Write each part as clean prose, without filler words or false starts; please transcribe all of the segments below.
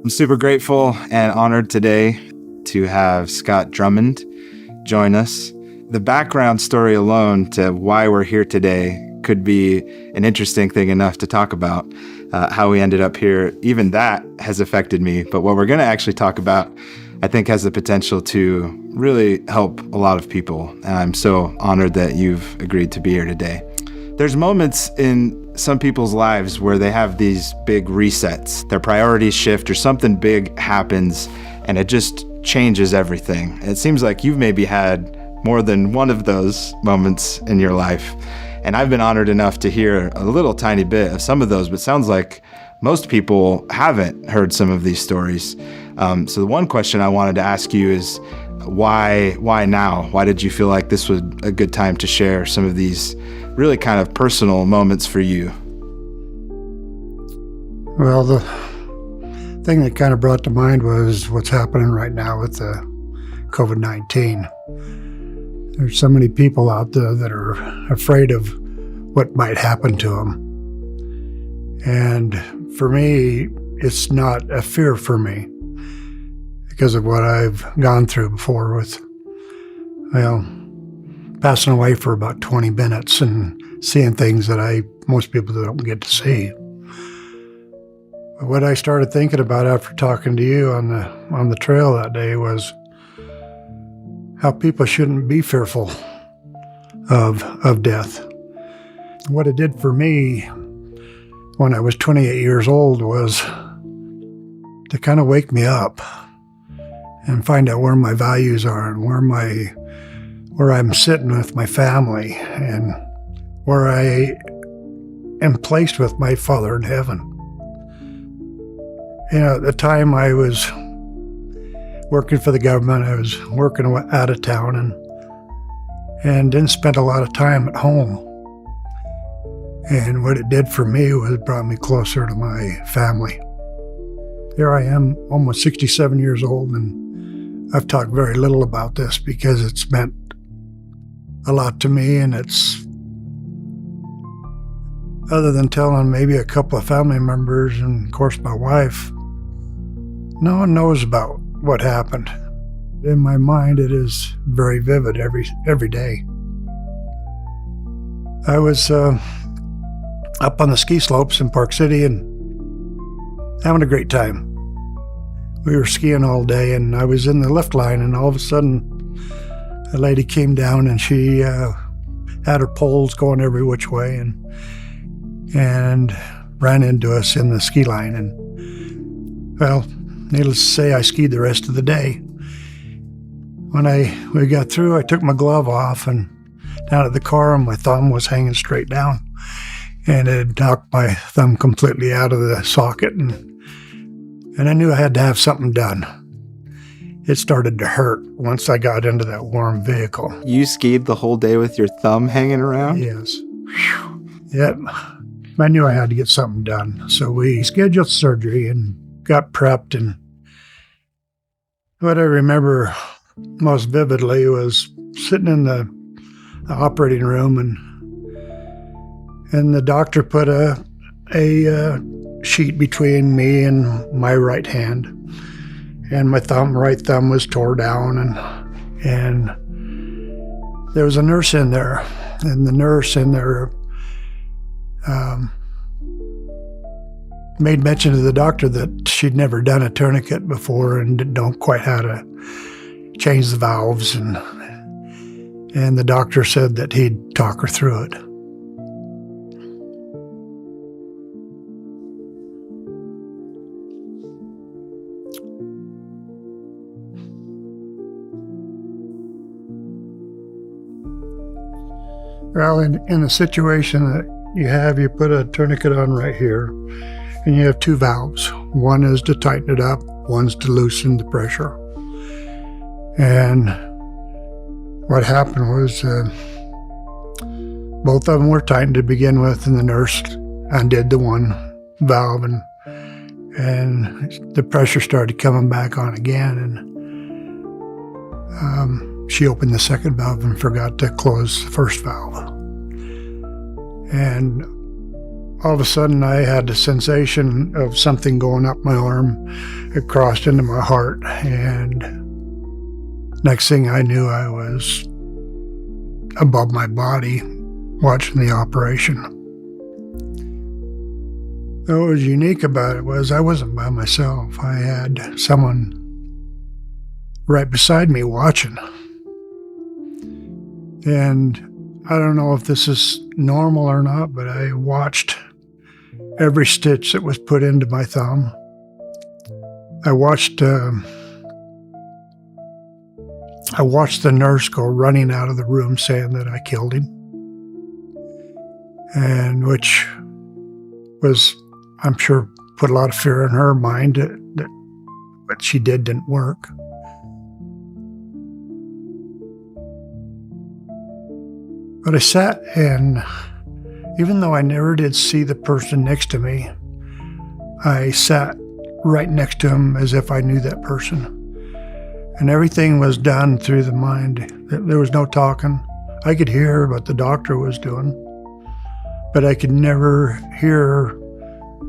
I'm super grateful and honored today to have Scott Drummond join us. The background story alone to why we're here today could be an interesting thing enough to talk about. How we ended up here, even that has affected me. But what we're going to actually talk about, I think, has the potential to really help a lot of people. And I'm so honored that you've agreed to be here today. There's moments in some people's lives where they have these big resets. Their priorities shift or something big happens and it just changes everything. It seems like you've maybe had more than one of those moments in your life. And I've been honored enough to hear a little tiny bit of some of those, but sounds like most people haven't heard some of these stories. So the one question I wanted to ask you is, why now? Why did you feel like this was a good time to share some of these really kind of personal moments for you? Well, the thing that kind of brought to mind was what's happening right now with the COVID-19. There's so many people out there that are afraid of what might happen to them. And for me, it's not a fear for me because of what I've gone through before with, passing away for about 20 minutes and seeing things that most people don't get to see. But what I started thinking about after talking to you on the trail that day was how people shouldn't be fearful of death. What it did for me when I was 28 years old was to kind of wake me up and find out where my values are and where I'm sitting with my family and where I am placed with my Father in heaven. At the time I was working for the government, I was working out of town and didn't spend a lot of time at home. And what it did for me was it brought me closer to my family. Here I am, almost 67 years old, and I've talked very little about this because it's meant a lot to me, and it's, other than telling maybe a couple of family members and of course my wife, no one knows about what happened. In my mind, it is very vivid every day. I was up on the ski slopes in Park City and having a great time. We were skiing all day, and I was in the lift line, and all of a sudden a lady came down and she had her poles going every which way and ran into us in the ski line. And well, needless to say, I skied the rest of the day. When we got through, I took my glove off, and down at the car, my thumb was hanging straight down, and it knocked my thumb completely out of the socket, and I knew I had to have something done. It started to hurt once I got into that warm vehicle. You skied the whole day with your thumb hanging around? Yes. Yep. I knew I had to get something done. So we scheduled surgery and got prepped. And what I remember most vividly was sitting in the operating room, and the doctor put a sheet between me and my right hand. And my right thumb was tore down, and there was a nurse in there, and the nurse in there made mention to the doctor that she'd never done a tourniquet before and didn't know quite how to change the valves, and the doctor said that he'd talk her through it. Well, in the situation that you put a tourniquet on right here, and you have two valves. One is to tighten it up, one's to loosen the pressure. And what happened was both of them were tightened to begin with, and the nurse undid the one valve, and the pressure started coming back on again, and she opened the second valve and forgot to close the first valve. And all of a sudden I had the sensation of something going up my arm. It crossed into my heart, and next thing I knew, I was above my body watching the operation. What was unique about it was I wasn't by myself. I had someone right beside me watching. And I don't know if this is normal or not, but I watched every stitch that was put into my thumb. I watched the nurse go running out of the room saying that I killed him, and which was, I'm sure, put a lot of fear in her mind that what she did didn't work. But I sat, and even though I never did see the person next to me, I sat right next to him as if I knew that person. And everything was done through the mind. There was no talking. I could hear what the doctor was doing, but I could never hear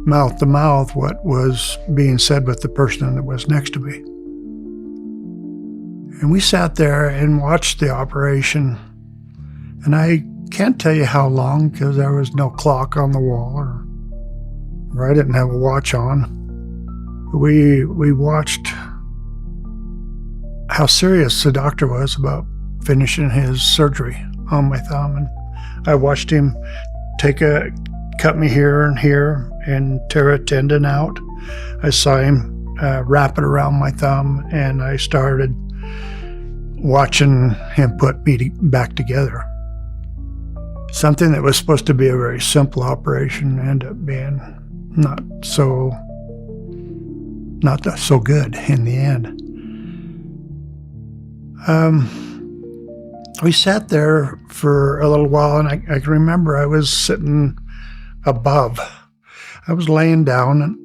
mouth to mouth what was being said with the person that was next to me. And we sat there and watched the operation. And I can't tell you how long, because there was no clock on the wall, or I didn't have a watch on. We watched how serious the doctor was about finishing his surgery on my thumb. And I watched him cut me here and tear a tendon out. I saw him wrap it around my thumb, and I started watching him put me back together. Something that was supposed to be a very simple operation ended up being not so good in the end. We sat there for a little while, and I can remember I was sitting above. I was laying down, and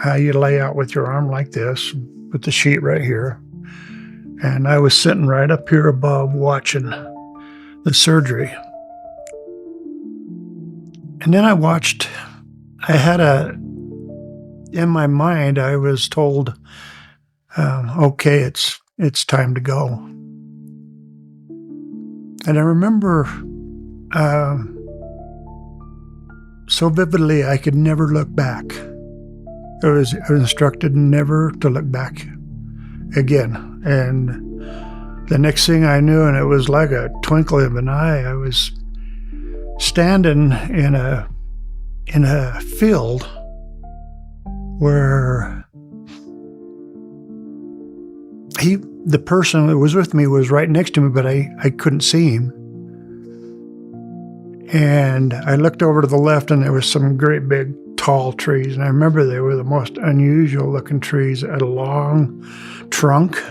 how you lay out with your arm like this, with the sheet right here. And I was sitting right up here above watching the surgery. And then in my mind, I was told, okay, it's time to go. And I remember so vividly, I could never look back. I was instructed never to look back again. And the next thing I knew, and it was like a twinkle of an eye, I was standing in a field where the person that was with me was right next to me, but I couldn't see him. And I looked over to the left, and there was some great big tall trees. And I remember they were the most unusual looking trees. It had a long trunk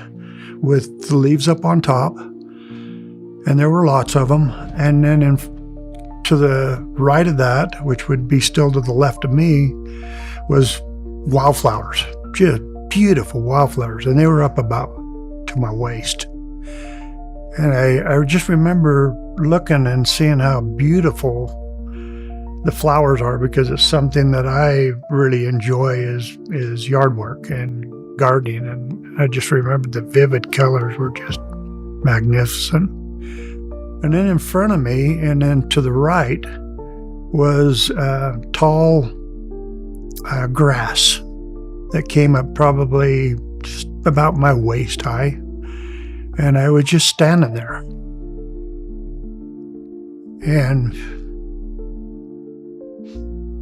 with the leaves up on top. And there were lots of them. And then to the right of that, which would be still to the left of me, was wildflowers, just beautiful wildflowers. And they were up about to my waist. And I just remember looking and seeing how beautiful the flowers are, because it's something that I really enjoy is yard work and gardening. And I just remember the vivid colors were just magnificent. And then in front of me, and then to the right, was tall grass that came up probably just about my waist high. And I was just standing there. And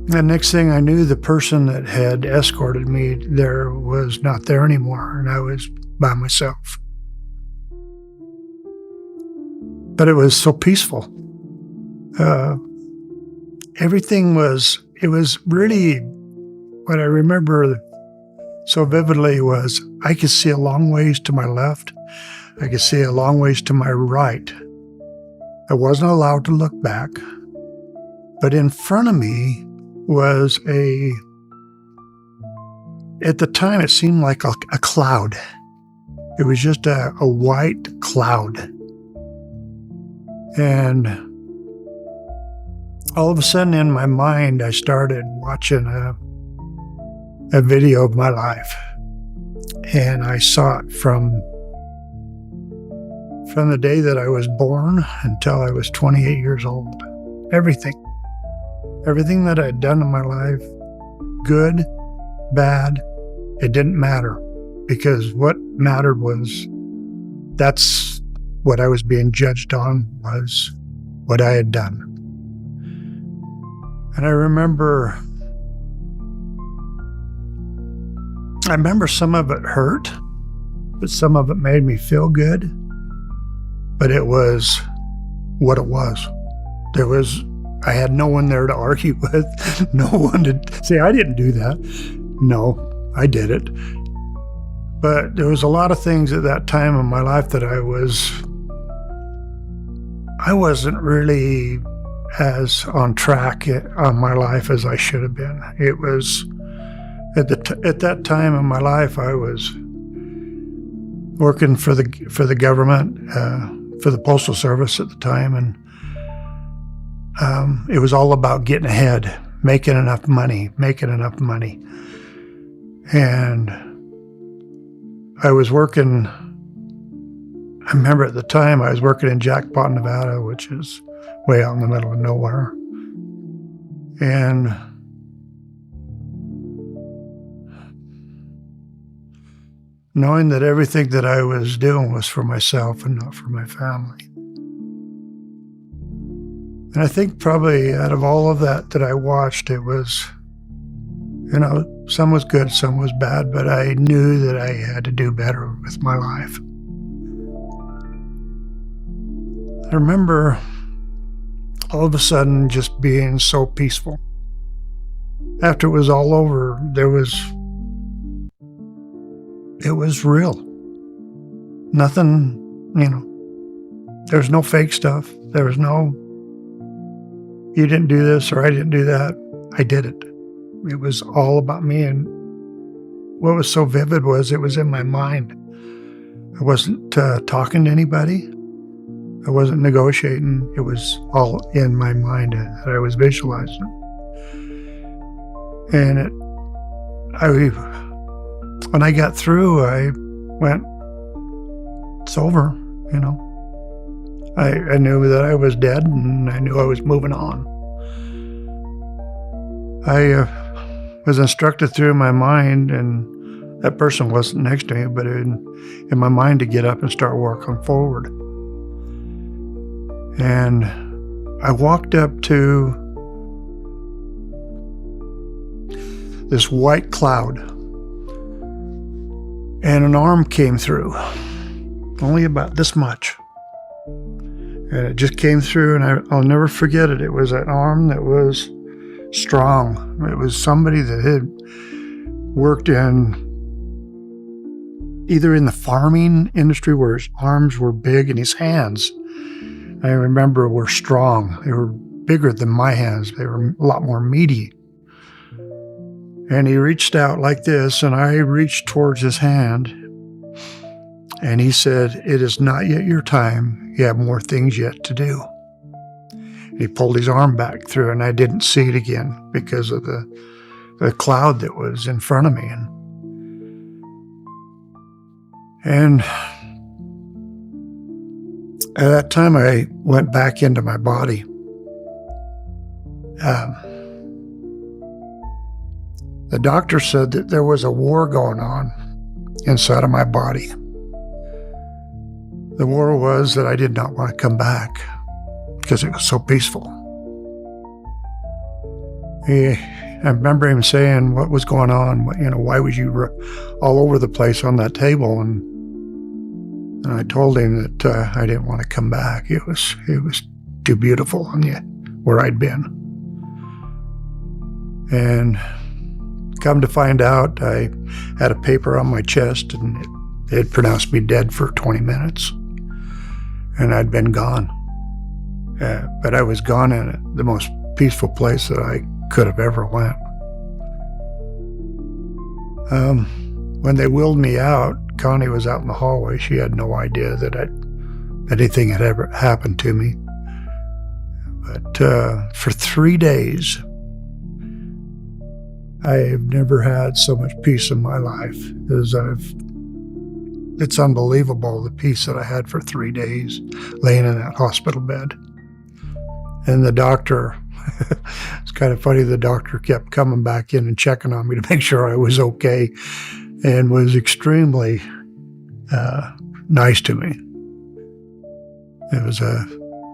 the next thing I knew, the person that had escorted me there was not there anymore, and I was by myself. But it was so peaceful. Everything was really, what I remember so vividly was I could see a long ways to my left. I could see a long ways to my right. I wasn't allowed to look back. But in front of me was at the time it seemed like a cloud. It was just a white cloud. And all of a sudden in my mind, I started watching a video of my life. And I saw it from the day that I was born until I was 28 years old. Everything that I'd done in my life, good, bad, it didn't matter, because what mattered was that's what I was being judged on, was what I had done. And I remember some of it hurt, but some of it made me feel good. But it was what it was. I had no one there to argue with, no one to say, I didn't do that. No, I did it. But there was a lot of things at that time in my life that I wasn't really as on track on my life as I should have been. It was, at that time in my life, I was working for the government, for the Postal Service at the time, and it was all about getting ahead, making enough money. And I was working, I remember at the time I was working in Jackpot, Nevada, which is way out in the middle of nowhere. And knowing that everything that I was doing was for myself and not for my family. And I think probably out of all of that I watched, it was, some was good, some was bad, but I knew that I had to do better with my life. I remember all of a sudden just being so peaceful. After it was all over, it was real. Nothing, there was no fake stuff. There was no, you didn't do this or I didn't do that. I did it. It was all about me. And what was so vivid was it was in my mind. I wasn't talking to anybody. I wasn't negotiating. It was all in my mind that I was visualizing. And when I got through, I went, it's over, I knew that I was dead, and I knew I was moving on. I was instructed through my mind, and that person wasn't next to me, but in my mind to get up and start working forward. And I walked up to this white cloud, and an arm came through, only about this much. And it just came through, and I'll never forget it. It was an arm that was strong. It was somebody that had worked either in the farming industry where his arms were big and his hands, I remember, were strong. They were bigger than my hands. They were a lot more meaty. And he reached out like this, and I reached towards his hand, and he said, "It is not yet your time. You have more things yet to do." And he pulled his arm back through, and I didn't see it again because of the cloud that was in front of me. And at that time, I went back into my body. The doctor said that there was a war going on inside of my body. The war was that I did not want to come back because it was so peaceful. I remember him saying what was going on. Why was you all over the place on that table? And I told him that I didn't want to come back. It was too beautiful on where I'd been. And come to find out, I had a paper on my chest, and it had pronounced me dead for 20 minutes. And I'd been gone. But I was gone in the most peaceful place that I could have ever went. When they wheeled me out, Connie was out in the hallway. She had no idea that anything had ever happened to me. But for 3 days, I've never had so much peace in my life as it's unbelievable, the peace that I had for 3 days laying in that hospital bed. And the doctor, it's kind of funny, the doctor kept coming back in and checking on me to make sure I was okay, and was extremely nice to me. It was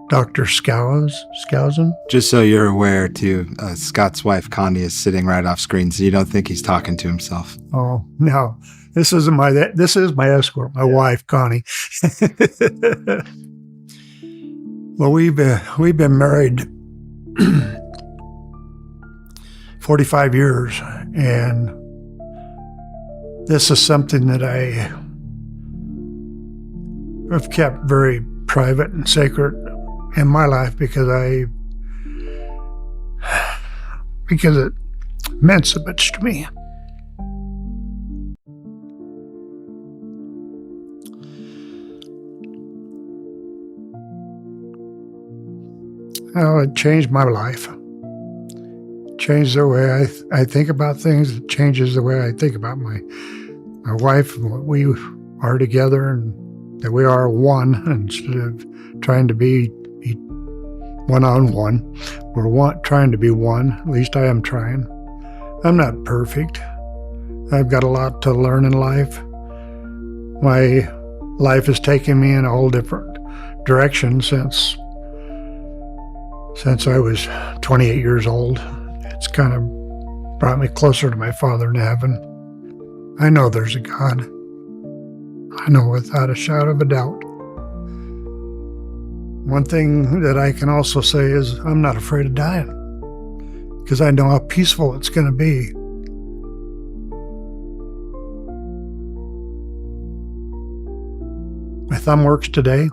Dr. Skousen. Just so you're aware, too, Scott's wife, Connie, is sitting right off screen, so you don't think he's talking to himself. Oh, no. This is my escort, my wife, Connie. Well, we've been married 45 years, and this is something that I've kept very private and sacred in my life because it meant so much to me. Well, it changed my life. It changed the way I think about things. It changes the way I think about my wife and what we are together, and that we are one instead of trying to be one-on-one. We're trying to be one. At least I am trying. I'm not perfect. I've got a lot to learn in life. My life has taken me in a whole different direction since I was 28 years old. It's kind of brought me closer to my Father in heaven. I know there's a God. I know without a shadow of a doubt. One thing that I can also say is I'm not afraid of dying, because I know how peaceful it's going to be. My thumb works today.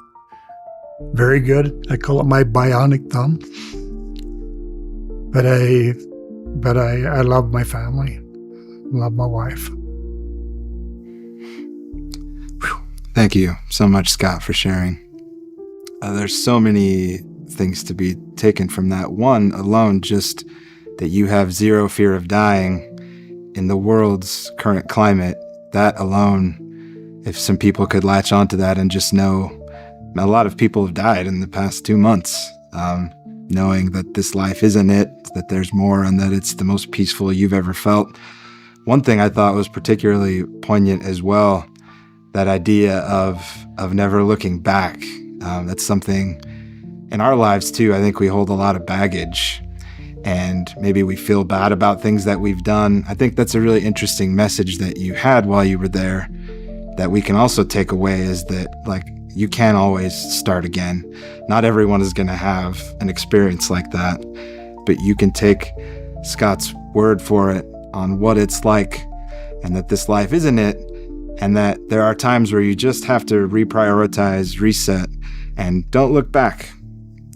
Very good. I call it my bionic thumb. But I love my family. Love my wife. Thank you so much, Scott, for sharing. There's so many things to be taken from that. One alone, just that you have zero fear of dying in the world's current climate. That alone, if some people could latch onto that and just know, a lot of people have died in the past 2 months, knowing that this life isn't it, that there's more, and that it's the most peaceful you've ever felt. One thing I thought was particularly poignant as well, that idea of never looking back. That's something in our lives too. I think we hold a lot of baggage, and maybe we feel bad about things that we've done. I think that's a really interesting message that you had while you were there, that we can also take away, is that, like, you can always start again. Not everyone is going to have an experience like that, but you can take Scott's word for it on what it's like, and that this life isn't it, and that there are times where you just have to reprioritize, reset, and don't look back.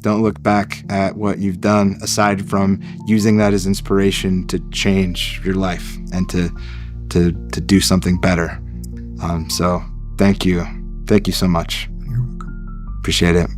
Don't look back at what you've done, aside from using that as inspiration to change your life and to do something better. So thank you. Thank you so much. You're welcome. Appreciate it.